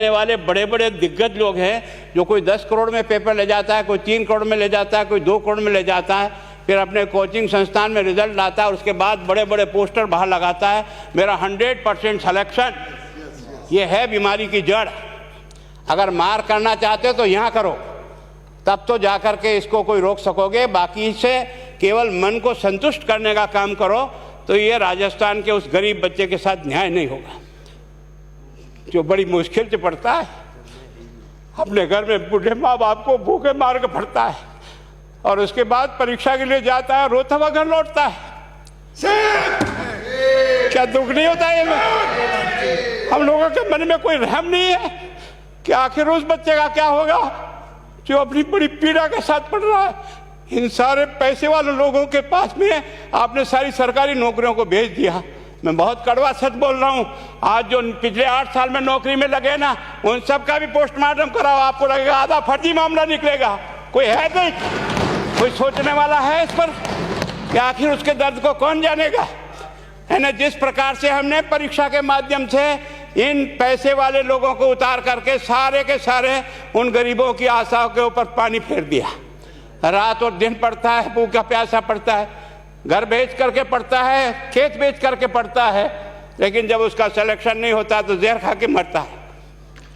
वाले बड़े बड़े दिग्गज लोग हैं जो कोई 10 करोड़ में पेपर ले जाता है, कोई 3 करोड़ में ले जाता है, कोई 2 करोड़ में ले जाता है, फिर अपने कोचिंग संस्थान में रिजल्ट लाता है और उसके बाद बड़े बड़े पोस्टर बाहर लगाता है मेरा 100% सिलेक्शन। ये है बीमारी की जड़। अगर मार करना चाहते हो तो यहाँ करो, तब तो जा कर के इसको कोई रोक सकोगे। बाकी से केवल मन को संतुष्ट करने का काम करो तो ये राजस्थान के उस गरीब बच्चे के साथ न्याय नहीं होगा जो बड़ी मुश्किल से पढ़ता है, अपने घर में बूढ़े माँ बाप को भूखे मार के पढ़ता है और उसके बाद परीक्षा के लिए जाता है, रोता हुआ घर लौटता है। क्या दुख नहीं होता है? हम लोगों के मन में कोई रहम नहीं है कि आखिर उस बच्चे का क्या होगा जो अपनी बड़ी पीड़ा के साथ पढ़ रहा है। इन सारे पैसे वाले लोगों के पास में आपने सारी सरकारी नौकरियों को भेज दिया। मैं बहुत कड़वा सच बोल रहा हूँ। आज जो पिछले 8 साल में नौकरी में लगे ना, उन सब का भी पोस्टमार्टम कराओ, आपको लगेगा आधा फर्जी मामला निकलेगा। कोई है नहीं, कोई सोचने वाला है इस पर कि आखिर उसके दर्द को कौन जानेगा? है ना। जिस प्रकार से हमने परीक्षा के माध्यम से इन पैसे वाले लोगों को उतार करके सारे के सारे उन गरीबों की आशाओं के ऊपर पानी फेर दिया। रात और दिन पढ़ता है, भूखा प्यासा पढ़ता है, घर बेच करके पढ़ता है, खेत बेच करके पढ़ता है, लेकिन जब उसका सिलेक्शन नहीं होता तो जहर खा के मरता है।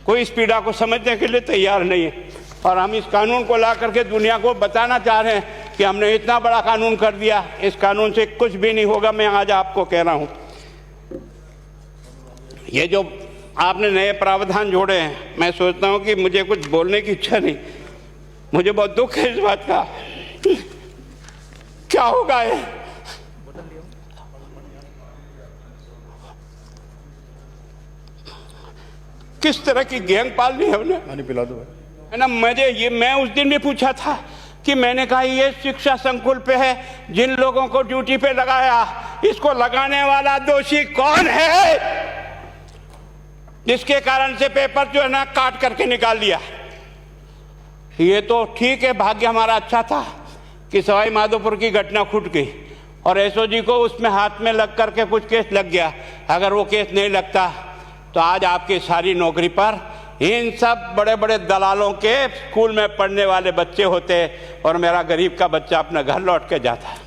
कोई इस पीड़ा को समझने के लिए तैयार नहीं है। और हम इस कानून को ला करके दुनिया को बताना चाह रहे हैं कि हमने इतना बड़ा कानून कर दिया, इस कानून से कुछ भी नहीं होगा। मैं आज आपको कह रहा हूँ, ये जो आपने नए प्रावधान जोड़े हैं, मैं सोचता हूँ कि मुझे कुछ बोलने की इच्छा नहीं, मुझे बहुत दुख है इस बात का। क्या होगा ये? किस तरह की गैंग पालनी है हमने? पानी पिला दो है ना। मैं उस दिन भी पूछा था कि मैंने कहा ये शिक्षा संकुल पे है, जिन लोगों को ड्यूटी पे लगाया, इसको लगाने वाला दोषी कौन है जिसके कारण से पेपर जो है ना काट करके निकाल दिया? ये तो ठीक है, भाग्य हमारा अच्छा था कि सवाई माधोपुर की घटना छूट गई और एसओजी को उसमें हाथ में लग करके कुछ केस लग गया। अगर वो केस नहीं लगता तो आज आपकी सारी नौकरी पर इन सब बड़े बड़े दलालों के स्कूल में पढ़ने वाले बच्चे होते और मेरा गरीब का बच्चा अपना घर लौट के जाता।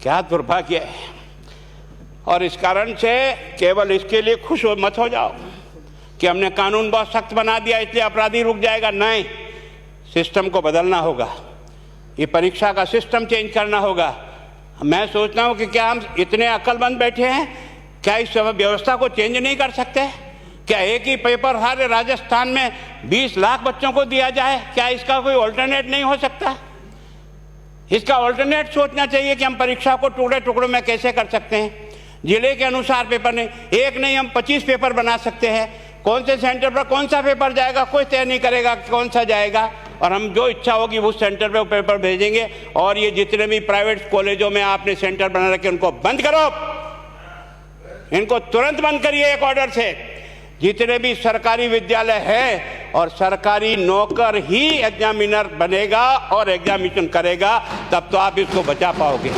क्या दुर्भाग्य है। और इस कारण से केवल इसके लिए खुश मत हो जाओ कि हमने कानून बहुत सख्त बना दिया इसलिए अपराधी रुक जाएगा। नहीं, सिस्टम को बदलना होगा, ये परीक्षा का सिस्टम चेंज करना होगा। मैं सोचता हूँ कि क्या हम इतने अक्लमंद बैठे हैं, क्या इस व्यवस्था को चेंज नहीं कर सकते? क्या एक ही पेपर हर राजस्थान में 20 लाख बच्चों को दिया जाए? क्या इसका कोई ऑल्टरनेट नहीं हो सकता? इसका ऑल्टरनेट सोचना चाहिए कि हम परीक्षा को टुकड़े टुकड़ों में कैसे कर सकते हैं। जिले के अनुसार पेपर नहीं, एक नहीं हम 25 पेपर बना सकते हैं। कौन से सेंटर पर कौन सा पेपर जाएगा कोई तय नहीं करेगा कौन सा जाएगा, और हम जो इच्छा होगी उस सेंटर पे वो पेपर भेजेंगे। और ये जितने भी प्राइवेट कॉलेजों में आपने सेंटर बना रखे उनको बंद करो, इनको तुरंत बंद करिए एक ऑर्डर से। जितने भी सरकारी विद्यालय है और सरकारी नौकर ही एग्जामिनर बनेगा और एग्जामिनेशन करेगा, तब तो आप इसको बचा पाओगे।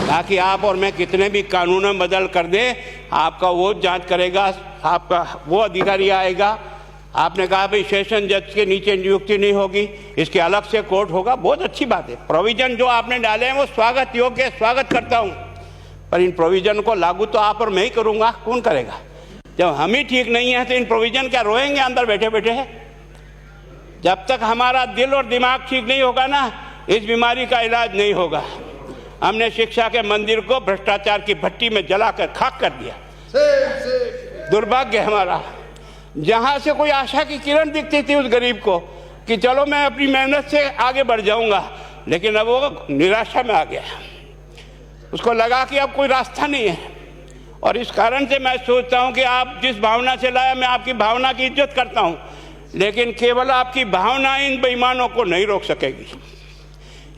ताकि आप और मैं कितने भी कानून बदल कर दें, आपका वो जांच करेगा, आपका वो अधिकारी आएगा। आपने कहा भाई सेशन जज के नीचे नियुक्ति नहीं होगी, इसके अलग से कोर्ट होगा, बहुत अच्छी बात है। प्रोविजन जो आपने डाले हैं वो स्वागत योग्य, स्वागत करता हूँ, पर इन प्रोविजन को लागू तो आप और मैं ही करूँगा, कौन करेगा? जब हम ही ठीक नहीं है तो इन प्रोविजन क्या रोएंगे अंदर बैठे बैठे? जब तक हमारा दिल और दिमाग ठीक नहीं होगा ना, इस बीमारी का इलाज नहीं होगा। हमने शिक्षा के मंदिर को भ्रष्टाचार की भट्टी में जलाकर खाक कर दिया। दुर्भाग्य हमारा। जहां से कोई आशा की किरण दिखती थी उस गरीब को कि चलो मैं अपनी मेहनत से आगे बढ़ जाऊंगा, लेकिन अब वो निराशा में आ गया। उसको लगा कि अब कोई रास्ता नहीं है। और इस कारण से मैं सोचता हूं कि आप जिस भावना से लाया, मैं आपकी भावना की इज्जत करता हूं, लेकिन केवल आपकी भावना इन बेईमानों को नहीं रोक सकेगी।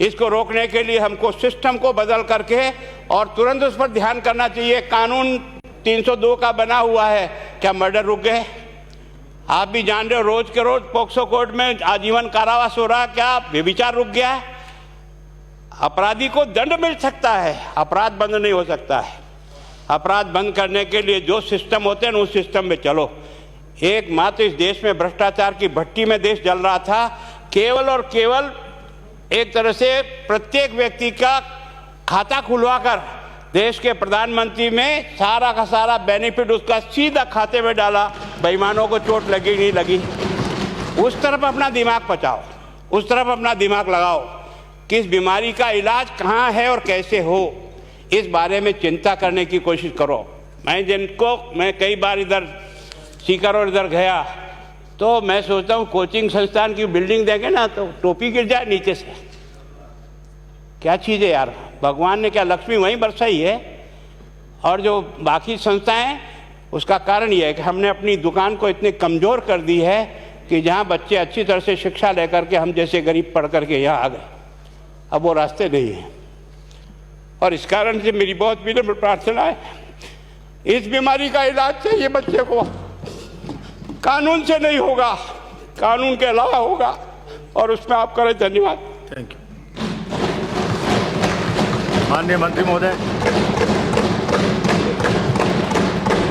इसको रोकने के लिए हमको सिस्टम को बदल करके और तुरंत उस पर ध्यान करना चाहिए। कानून 302 का बना हुआ है, क्या मर्डर रुक गए? आप भी जान रहे हो रोज के रोज पोक्सो कोर्ट में आजीवन कारावास हो रहा, क्या व्यभिचार रुक गया? अपराधी को दंड मिल सकता है, अपराध बंद नहीं हो सकता है। अपराध बंद करने के लिए जो सिस्टम होते हैं उस सिस्टम में चलो। एकमात्र इस देश में भ्रष्टाचार की भट्टी में देश जल रहा था। केवल और केवल एक तरह से प्रत्येक व्यक्ति का खाता खुलवाकर देश के प्रधानमंत्री में सारा का सारा बेनिफिट उसका सीधा खाते में डाला। बेईमानों को चोट लगी नहीं लगी। उस तरफ अपना दिमाग बचाओ, उस तरफ अपना दिमाग लगाओ कि इस बीमारी का इलाज कहाँ है और कैसे हो, इस बारे में चिंता करने की कोशिश करो। मैं कई बार इधर सीकर और इधर गया तो मैं सोचता हूँ कोचिंग संस्थान की बिल्डिंग देंगे ना तो टोपी गिर जाए नीचे से। क्या चीज़ है यार, भगवान ने क्या लक्ष्मी वहीं बरसाई है। और जो बाकी संस्थाएं, उसका कारण यह है कि हमने अपनी दुकान को इतनी कमज़ोर कर दी है कि जहाँ बच्चे अच्छी तरह से शिक्षा लेकर के हम जैसे गरीब पढ़ करके यहाँ आ गए, अब वो रास्ते नहीं हैं। और इस कारण से मेरी बहुत विनम्र प्रार्थना है, इस बीमारी का इलाज चाहिए बच्चे को, कानून से नहीं होगा, कानून के अलावा होगा, और उसमें आप करें। धन्यवाद। Thank you. माननीय मंत्री महोदय।